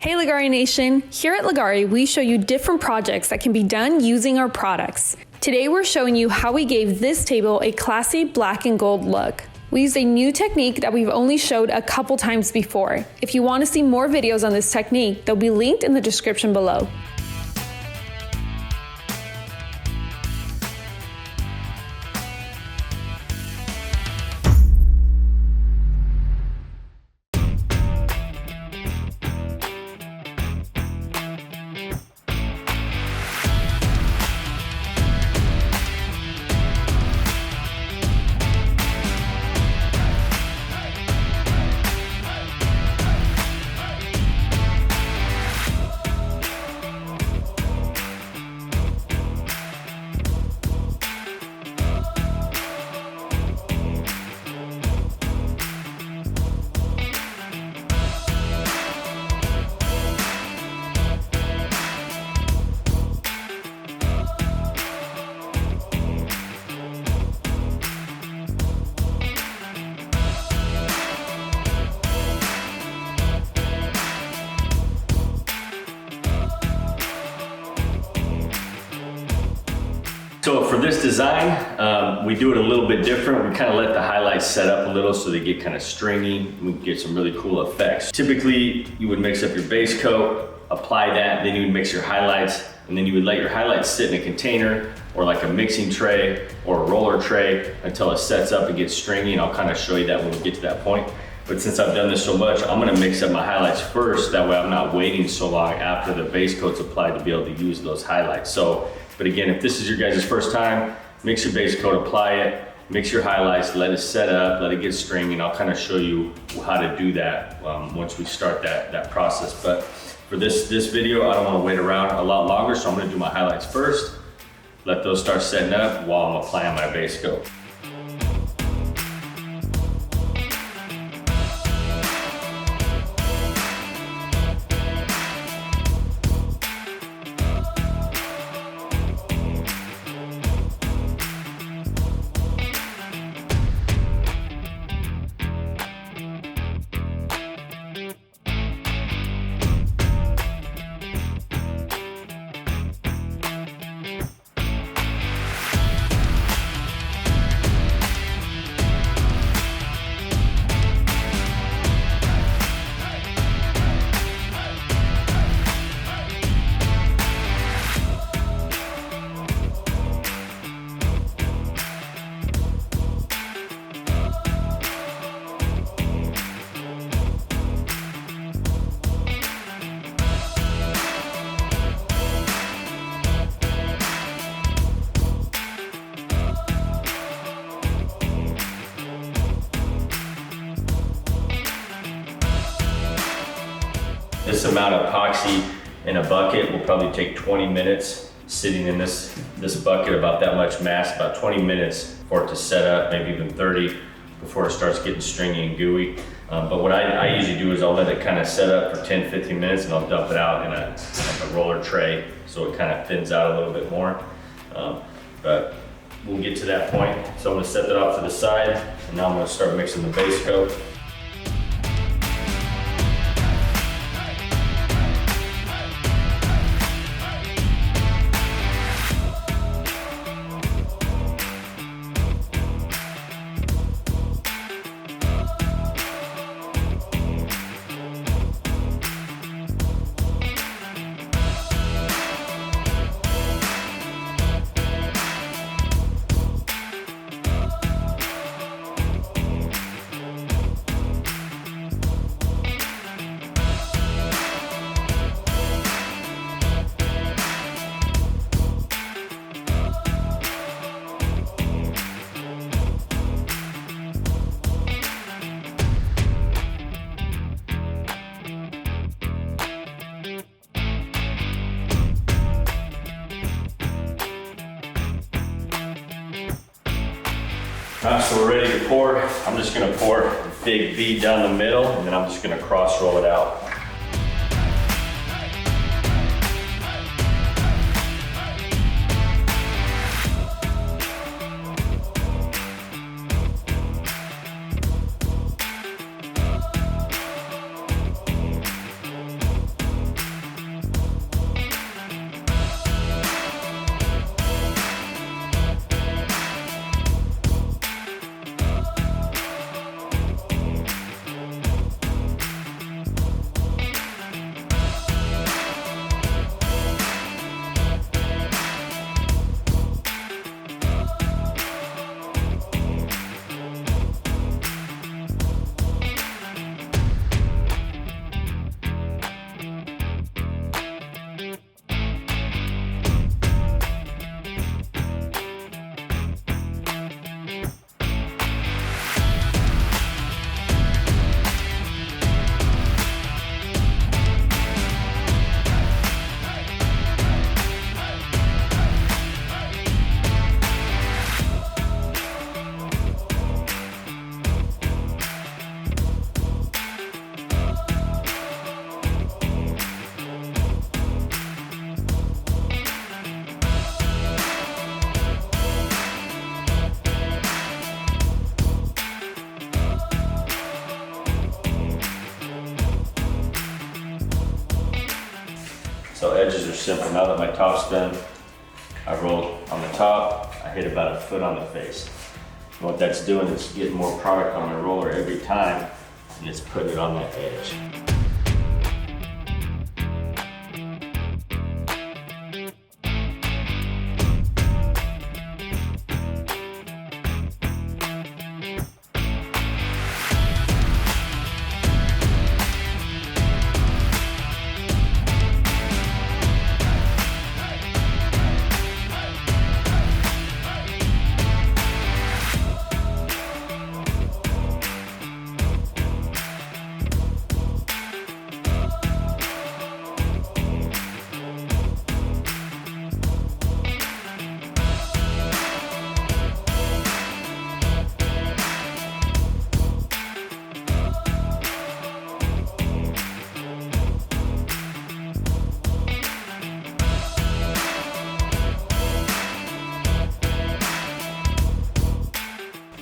Hey Leggari Nation, here at Leggari we show you different projects that can be done using our products. Today we're showing you how we gave this table a classy black and gold look. We used a new technique that we've only showed a couple times before. If you want to see more videos on this technique, they'll be linked in the description below. So for this design, we do it a little bit different. We kind of let the highlights set up a little so they get kind of stringy. We get some really cool effects. Typically, you would mix up your base coat, apply that, then you would mix your highlights, and then you would let your highlights sit in a container or like a mixing tray or a roller tray until it sets up and gets stringy, and I'll kind of show you that when we get to that point. But since I've done this so much, I'm gonna mix up my highlights first. That way I'm not waiting so long after the base coat's applied to be able to use those highlights. But again, if this is your guys' first time, mix your base coat, apply it, mix your highlights, let it set up, let it get stringy, and I'll kind of show you how to do that once we start that process. But for this video, I don't want to wait around a lot longer, so I'm going to do my highlights first, let those start setting up while I'm applying my base coat. This amount of epoxy in a bucket will probably take 20 minutes sitting in this bucket, about that much mass, about 20 minutes for it to set up, maybe even 30 before it starts getting stringy and gooey. But what I usually do is I'll let it kind of set up for 10-15 minutes and I'll dump it out in a roller tray so it kind of thins out a little bit more. But we'll get to that point. So I'm gonna set that off to the side, and now I'm gonna start mixing the base coat. So we're ready to pour. I'm just gonna pour a big V down the middle, and then I'm just gonna cross roll it out. So edges are simple. Now that my top's done, I roll on the top, I hit about a foot on the face. And what that's doing is getting more product on my roller every time, and it's putting it on that edge.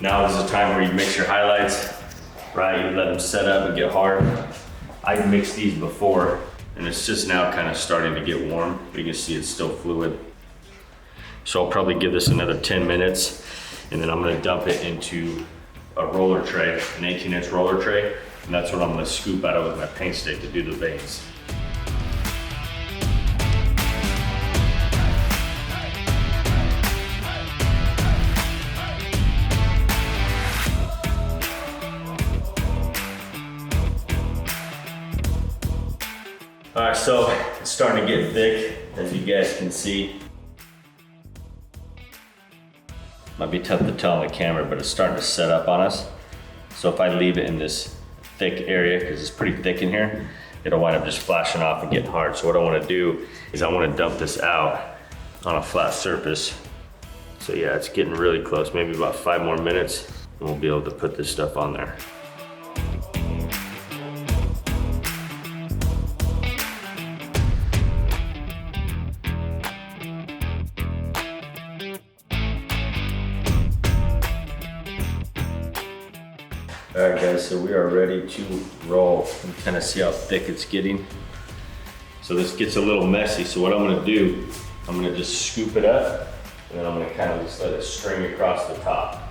Now is the time where you mix your highlights, right? You let them set up and get hard. I mixed these before, and it's just now kind of starting to get warm. But you can see it's still fluid. So I'll probably give this another 10 minutes, and then I'm gonna dump it into a roller tray, an 18-inch roller tray, and that's what I'm gonna scoop out of with my paint stick to do the veins. All right, so it's starting to get thick, as you guys can see. Might be tough to tell on the camera, but it's starting to set up on us. So if I leave it in this thick area, because it's pretty thick in here, it'll wind up just flashing off and getting hard. So what I want to do is I want to dump this out on a flat surface. So yeah, it's getting really close, maybe about 5 more minutes, and we'll be able to put this stuff on there. All right guys, so we are ready to roll. You can kind of see how thick it's getting. So this gets a little messy, so what I'm gonna do, I'm gonna just scoop it up, and then I'm gonna kind of just let it string across the top.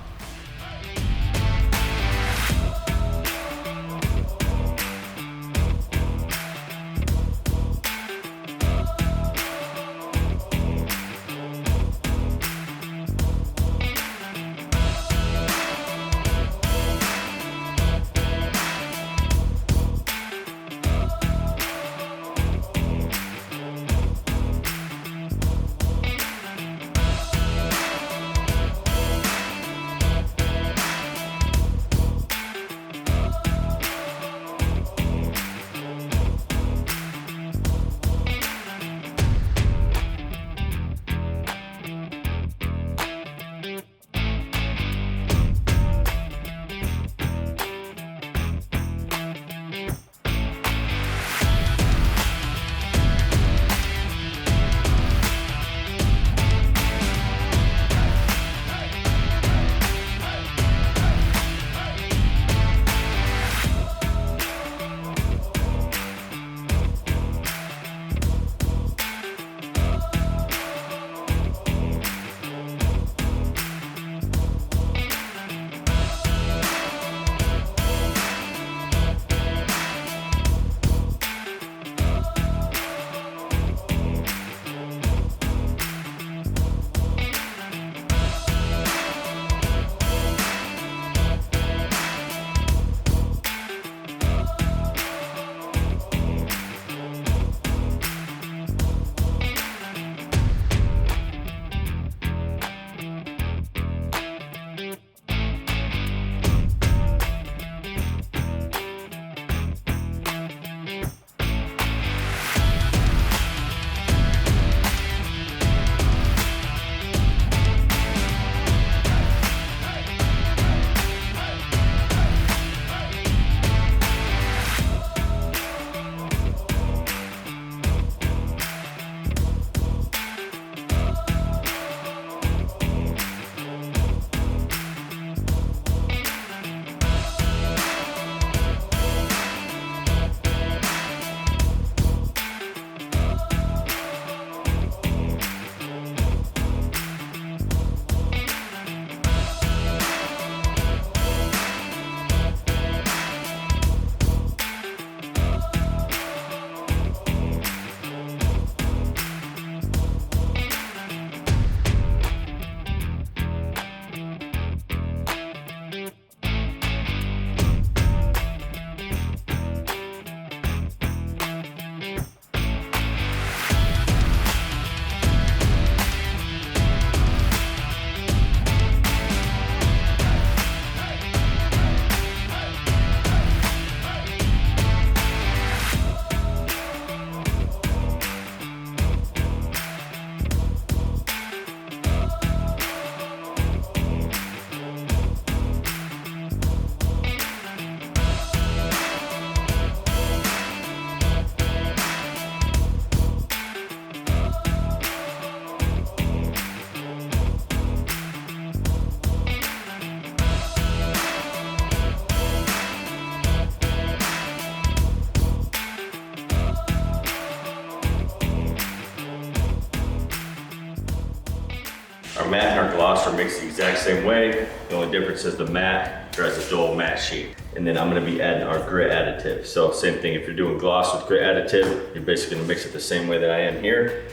Our matte and our gloss are mixed the exact same way. The only difference is the matte has a dual matte sheet. And then I'm gonna be adding our grit additive. So same thing, if you're doing gloss with grit additive, you're basically gonna mix it the same way that I am here.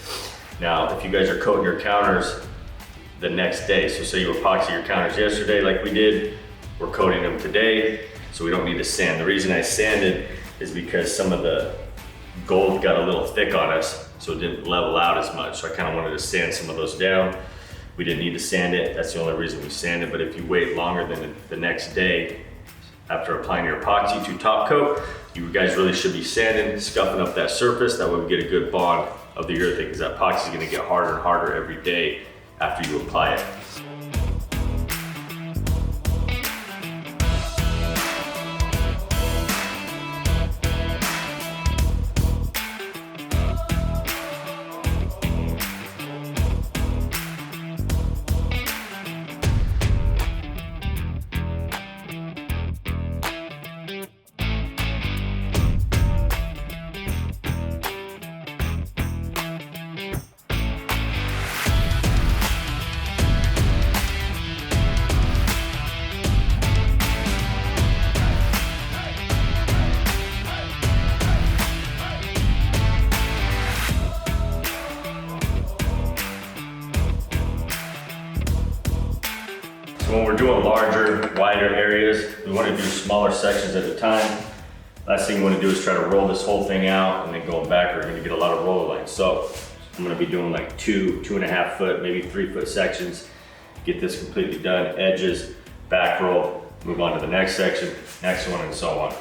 Now, if you guys are coating your counters the next day, so say you epoxy your counters yesterday like we did, we're coating them today, so we don't need to sand. The reason I sanded is because some of the gold got a little thick on us, so it didn't level out as much. So I kind of wanted to sand some of those down. We didn't need to sand it. That's the only reason we sanded. But if you wait longer than the next day after applying your epoxy to top coat, you guys really should be sanding, scuffing up that surface. That way we get a good bond of the urethane, because that epoxy is going to get harder and harder every day after you apply it. When we're doing larger, wider areas, we want to do smaller sections at a time. Last thing you want to do is try to roll this whole thing out and then going back, we're going to get a lot of roller lines. So I'm going to be doing like 2.5 foot, maybe 3 foot sections. Get this completely done, edges, back roll, move on to the next section, next one, and so on.